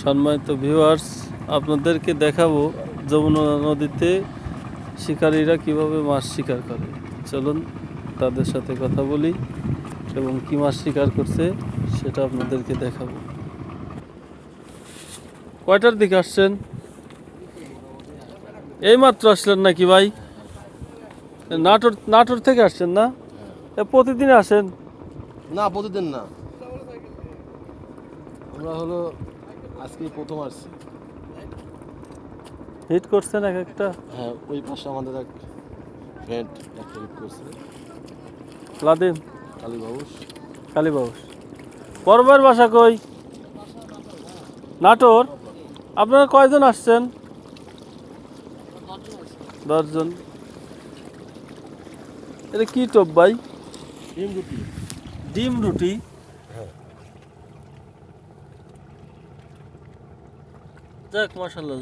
সম্মানিত ভিউয়ার্স, আপনাদেরকে দেখাবো যমুনা নদীতে শিকারীরা কিভাবে মাছ শিকার করে। চলুন তাদের সাথে কথা বলি এবং কি মাছ শিকার করছে সেটা আপনাদেরকে দেখাবো। কয়টার দিকে আসছেন? এইমাত্র আসলেন নাকি ভাই? নাটোর থেকে আসছেন না? প্রতিদিন আসেন? না, প্রতিদিন না। আমরা হলো আজকে প্রথম আসছি। হিট করছেন এক একটা? হ্যাঁ, ওই পাশে আমাদের এক ফ্রেন্ড একটা হিট করছে। লাদিম কালীবাউস। কালীবাউস। পরবের বাসা কই? নাটোর। আপনারা কয়জন আসছেন? 10 জন। এটা কি টোপ ভাই? ডিম রুটি। ডিম রুটি? হ্যাঁ। যাক মাশাআল্লাহ।